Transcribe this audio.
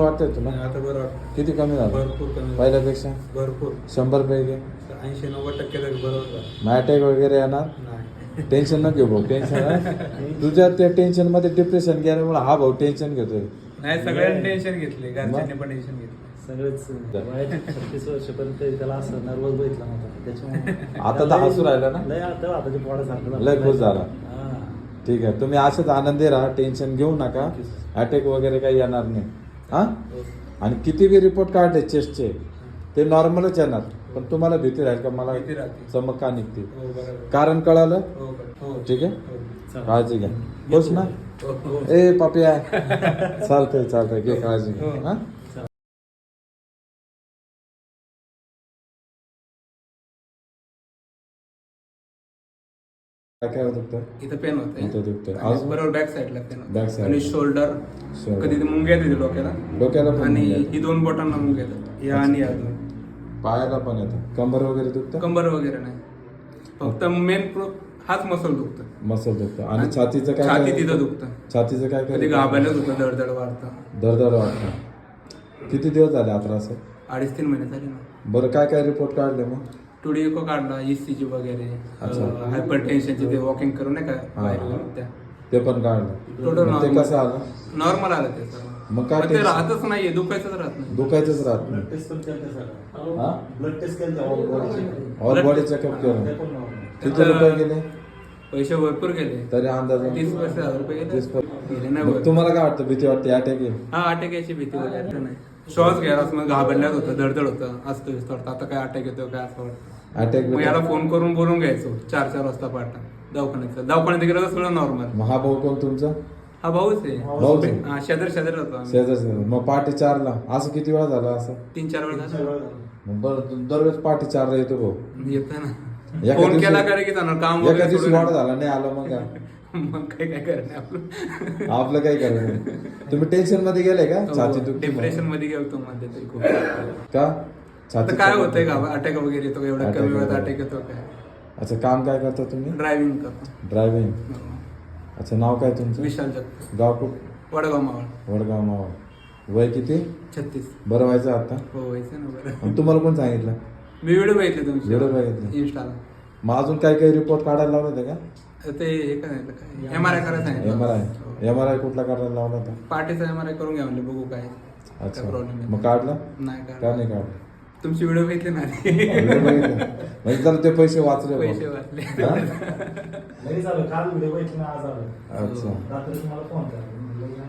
वाटतंय तुला? आता बरं वाटतं. किती कमी झालं भरपूर कमी. पहिल्यापेक्षा? भरपूर 100 पैकी 80-90% तरी बरोबर. अटॅक वगैरे येणार? नाही. टेन्शन न घेऊ भाऊ. टेन्शन तुझ्या त्या टेन्शन मध्ये डिप्रेशन गेल्यामुळे हा भाऊ टेन्शन घेतोय. नाही, सगळ्यांनी टेन्शन घेतले, घरच्यांनी पण टेन्शन घेतलं. सगळेच 36 वर्षापर्यंत त्याला असं नर्वस बघितला नव्हता त्याच्यामुळे आता तर हसू राहिला ना? लय आता आता ते पोळासारखं लय खुश झाला. हा. ठीक आहे, तुम्ही असेच आनंदी राहा, टेन्शन घेऊ नका. अटॅक वगैरे काही येणार नाही. हा, आणि किती बी रिपोर्ट काढले चेस्टचे ते नॉर्मलच येणार, पण तुम्हाला भीती राहील का मला भीती राहते. चमक का निघते? हो, बरोबर. कारण कळालं? हो, बरोबर. हो. ठीक आहे, हो. काळजी घ्या. बस ना. हो, हो. ए पापिया, चालतंय घे काळजी घे. हो. हा, काय दुखतं? इथं पेन होते. इथं दुखतंय. आणि अजून? बरोबर बॅक साईडला पेन Back होतं. side. आणि शोल्डर, Shoulder. कधी ते मुंग्या येते डोक्याला, डोक्याला पण आणि मुंग्या येतात. ही 2 बोटांना मुंग्या येतात, या आणि या दोन. पायाला पण येतं. कंबर वगैरे दुखतं? कंबर वगैरे नाही, फक्त मेन हाच मसल दुखतं. मसल दुखतं. आणि छातीचं काय? छाती काय? तिथं दुखतं. छातीचं काय? कधी घाबरलं दुखतं, दडदड वाढतं. दरदर वाटतं. किती दिवस झाले आता असं? 2.5-3 महिने झाले ना. बरं, काय रिपोर्ट काढले मग? टुडी इको काढला, ECG वगैरे, अच्छा. हायपर टेन्शनचे ते वॉकिंग करून नाही का हा. बाहेर गेलो त्या. ते पण काढलं. टोटल मग ते कसं आलं? नॉर्मल आलं ते सगळं. मग काय पण ते tension? राहतच नाहीये, दुखायचंच राहत नाही. दुखायचंच राहत ब्लड नाही. टेस्ट पण केलं सगळं. हा? ब्लड टेस्ट केलं ऑल बॉडीचे. ऑल बॉडी चेकअप केलं. ते पण नव्हतं. किती रुपये गेले पैसे भरपूर गेले, तरी अंदाज? 30,000 रुपये गेले. 30. गेले नाही मग भरपूर. तुम्हाला काय वाटतं? भीती वाटते अटॅक येईल? हा, अटॅक यायची भीती वगैरे नाही. श्वास घ्यायला मग घाबरल्यात होतं, दडदड होतं, असतं विस्त वाटतं. आता काय अटॅक येतो काय असं वाटतं. अटॅक मग याला फोन करून बोलून घ्यायचो 4-4 वाजता पाठा दवाखान्यात गेलं तर सगळं नॉर्मल. मग हा भाऊ कोण तुमचा? हा भाऊच आहे. भाऊच आहे? हा, शेजारी होतो आम्ही. शेजारचं. मग पहाटे 4ला असं किती वेळा झालं असं? 3-4 वेळा झालं. मग बरं, दररोज पहाटे 4ला येतो भाऊ? येतं ना. एका फोन दिवशी- केला करे की जाणार काम एका वगैरे दिवशी सोडून. वाढ झाला नाही आलं मग काय? मग काय करणे आपलं. आपलं काही करायचं. तुम्ही टेन्शन मध्ये गेले का? छाती दुखते डिप्रेशन म्हणून? मध्ये गेलतो मध्ये तरी खूप. का? आता काय होतंय का, अटॅक वगैरे येतो का? एवढ्या Attack कमी वेळात वगैरे. अटॅक येतो काय? अच्छा, काम काय करता तुम्ही? ड्रायव्हिंग करतो. ड्रायव्हिंग. अच्छा, नाव काय तुमचं? विशाल जगताप, गाव कुठ? वडगाव मावळ. वडगाव मावळ. वय किती? 36. बरं व्हायचं आता? हो, व्हायचं ना बरं. आणि तुम्हाला कोण सांगितलं? मी व्हिडिओ बघितले तुमचे. व्हिडिओ बघितले? इंस्टाला. मग अजून काही रिपोर्ट काढायला लावले होते का? ते हे काय MRI करायला सांगितलं. MRI कुठला काढायला लावला होता? पाठीचा MRI करून घ्या म्हणले, बघू काय अच्छा, प्रॉब्लेम मग काढला? नाही का काय. नाही काढलं? तुमची व्हिडिओ बघितली ना. व्हिडिओ बघितला? म्हणजे तर ते पैसे वाचले भाऊ. पैसे वाचले. हा? लगेच आलं. काल व्हिडिओ बघितला आज आलं. अच्छा. रात्री तुम्हाला फोन करा.